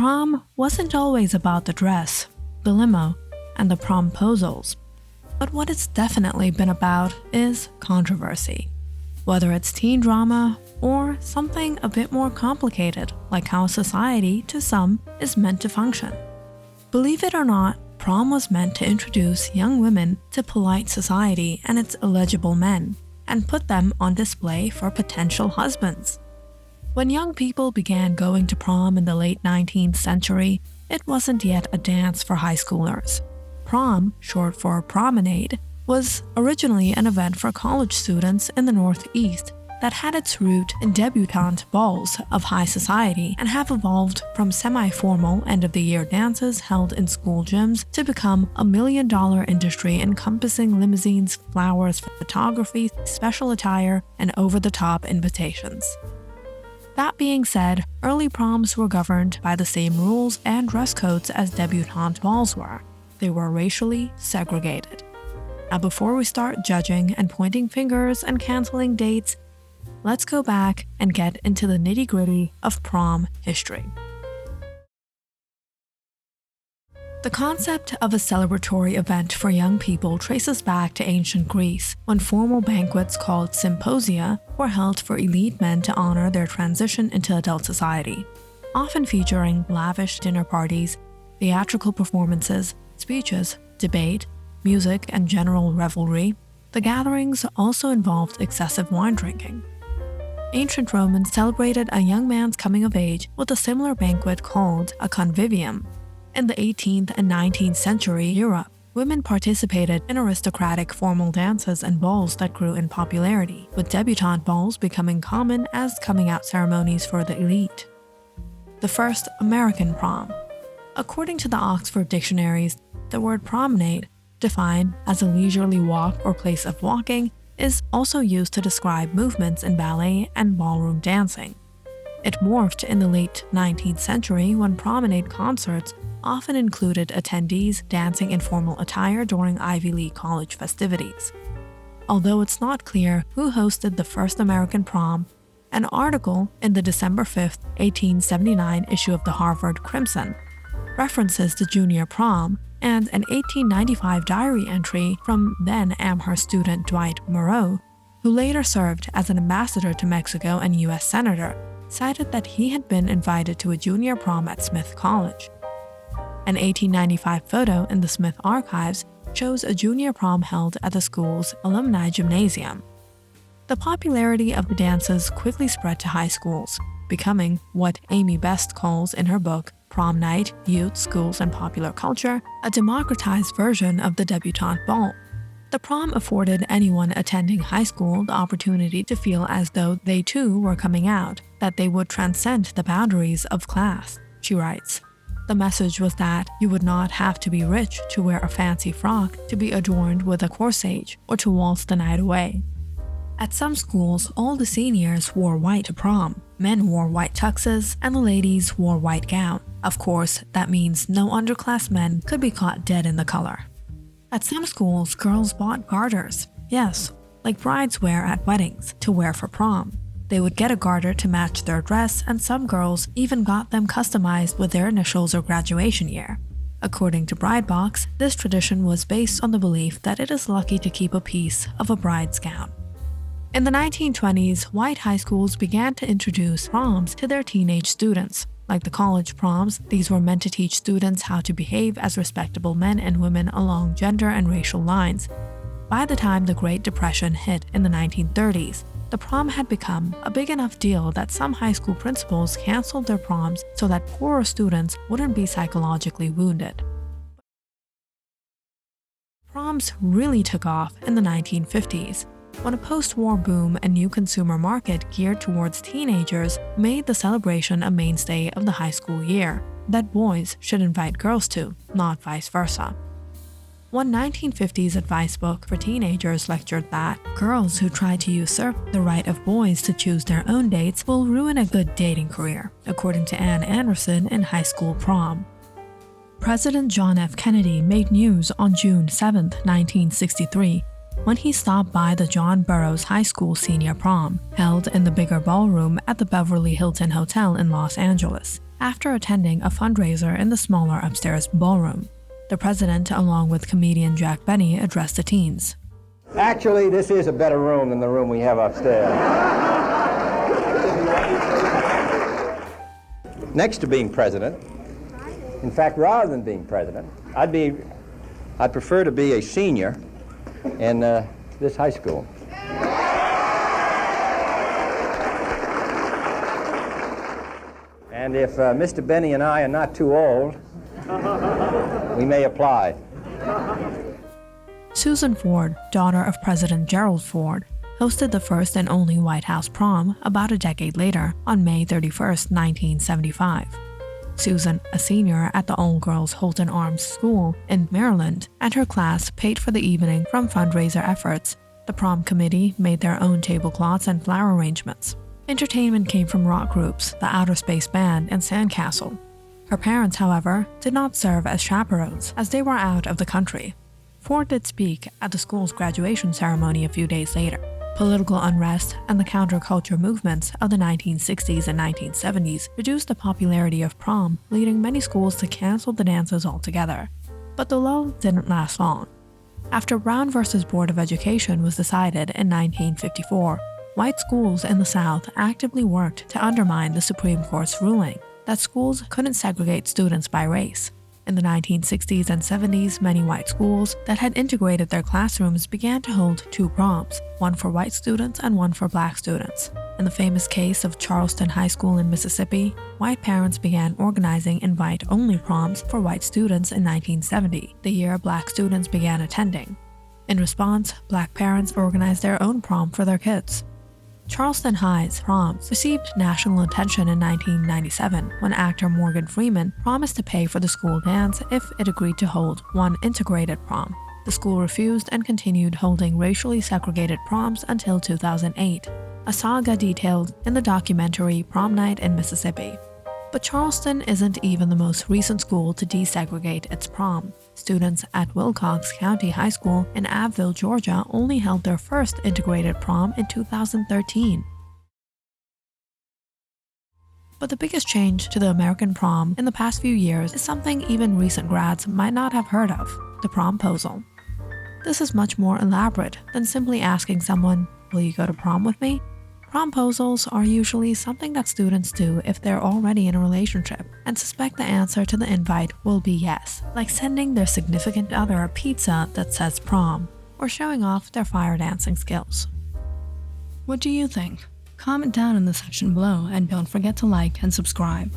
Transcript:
Prom wasn't always about the dress, the limo, and the promposals. But what it's definitely been about is controversy. Whether it's teen drama or something a bit more complicated, like how society, to some, is meant to function. Believe it or not, prom was meant to introduce young women to polite society and its eligible men, and put them on display for potential husbands. When young people began going to prom in the late 19th century, it wasn't yet a dance for high schoolers. Prom, short for promenade, was originally an event for college students in the Northeast that had its root in debutante balls of high society and have evolved from semi-formal end-of-the-year dances held in school gyms to become a million-dollar industry encompassing limousines, flowers, photography, special attire, and over-the-top invitations. That being said, early proms were governed by the same rules and dress codes as debutante balls were. They were racially segregated. Now, before we start judging and pointing fingers and canceling dates, let's go back and get into the nitty-gritty of prom history. The concept of a celebratory event for young people traces back to ancient Greece, when formal banquets called symposia were held for elite men to honor their transition into adult society, often featuring lavish dinner parties, theatrical performances, speeches, debate, music, and general revelry. The gatherings also involved excessive wine drinking. Ancient Romans celebrated a young man's coming of age with a similar banquet called a convivium. In the 18th and 19th century Europe, women participated in aristocratic formal dances and balls that grew in popularity, with debutante balls becoming common as coming-out ceremonies for the elite. The first American prom. According to the Oxford dictionaries, the word promenade, defined as a leisurely walk or place of walking, is also used to describe movements in ballet and ballroom dancing. It morphed in the late 19th century when promenade concerts often included attendees dancing in formal attire during Ivy League college festivities. Although it's not clear who hosted the first American prom, an article in the December 5, 1879 issue of the Harvard Crimson references the junior prom, and an 1895 diary entry from then Amherst student Dwight Moreau, who later served as an ambassador to Mexico and U.S. Senator, cited that he had been invited to a junior prom at Smith College. An 1895 photo in the Smith archives shows a junior prom held at the school's alumni gymnasium. The popularity of the dances quickly spread to high schools, becoming what Amy Best calls in her book Prom Night, Youth, Schools, and Popular Culture, a democratized version of the debutante ball. The prom afforded anyone attending high school the opportunity to feel as though they too were coming out, that they would transcend the boundaries of class, she writes. The message was that you would not have to be rich to wear a fancy frock, to be adorned with a corsage, or to waltz the night away. At some schools, all the seniors wore white to prom. Men wore white tuxes, and the ladies wore white gowns. Of course, that means no underclass men could be caught dead in the color. At some schools, girls bought garters. Yes, like brides wear at weddings, to wear for prom. They would get a garter to match their dress, and some girls even got them customized with their initials or graduation year. According to Bridebox, this tradition was based on the belief that it is lucky to keep a piece of a bride's gown. In the 1920s, white high schools began to introduce proms to their teenage students. Like the college proms, these were meant to teach students how to behave as respectable men and women along gender and racial lines. By the time the Great Depression hit in the 1930s, the prom had become a big enough deal that some high school principals canceled their proms so that poorer students wouldn't be psychologically wounded. Proms really took off in the 1950s, when a post-war boom and new consumer market geared towards teenagers made the celebration a mainstay of the high school year that boys should invite girls to, not vice versa. One 1950s advice book for teenagers lectured that girls who try to usurp the right of boys to choose their own dates will ruin a good dating career, according to Ann Anderson in High School Prom. President John F. Kennedy made news on June 7, 1963, when he stopped by the John Burroughs High School senior prom, held in the bigger ballroom at the Beverly Hilton Hotel in Los Angeles, after attending a fundraiser in the smaller upstairs ballroom. The president, along with comedian Jack Benny, addressed the teens. Actually, this is a better room than the room we have upstairs. Next to being president, in fact, rather than being president, I'd prefer to be a senior in this high school. And if Mr. Benny and I are not too old, we may apply. Susan Ford, daughter of President Gerald Ford, hosted the first and only White House prom about a decade later on May 31, 1975. Susan, a senior at the all-girls Holton Arms School in Maryland, and her class paid for the evening from fundraiser efforts. The prom committee made their own tablecloths and flower arrangements. Entertainment came from rock groups, the Outer Space Band, and Sandcastle. Her parents, however, did not serve as chaperones, as they were out of the country. Ford did speak at the school's graduation ceremony a few days later. Political unrest and the counterculture movements of the 1960s and 1970s reduced the popularity of prom, leading many schools to cancel the dances altogether. But the lull didn't last long. After Brown v. Board of Education was decided in 1954, white schools in the South actively worked to undermine the Supreme Court's ruling that schools couldn't segregate students by race. In the 1960s and 70s, many white schools that had integrated their classrooms began to hold two proms, one for white students and one for black students. In the famous case of Charleston High School in Mississippi, white parents began organizing invite-only proms for white students in 1970, the year black students began attending. In response, black parents organized their own prom for their kids. Charleston High's proms received national attention in 1997 when actor Morgan Freeman promised to pay for the school dance if it agreed to hold one integrated prom. The school refused and continued holding racially segregated proms until 2008, a saga detailed in the documentary Prom Night in Mississippi. But Charleston isn't even the most recent school to desegregate its prom. Students at Wilcox County High School in Abbeville, Georgia only held their first integrated prom in 2013. But the biggest change to the American prom in the past few years is something even recent grads might not have heard of: the promposal. This is much more elaborate than simply asking someone, "Will you go to prom with me?" Promposals are usually something that students do if they're already in a relationship and suspect the answer to the invite will be yes, like sending their significant other a pizza that says prom, or showing off their fire dancing skills. What do you think? Comment down in the section below and don't forget to like and subscribe.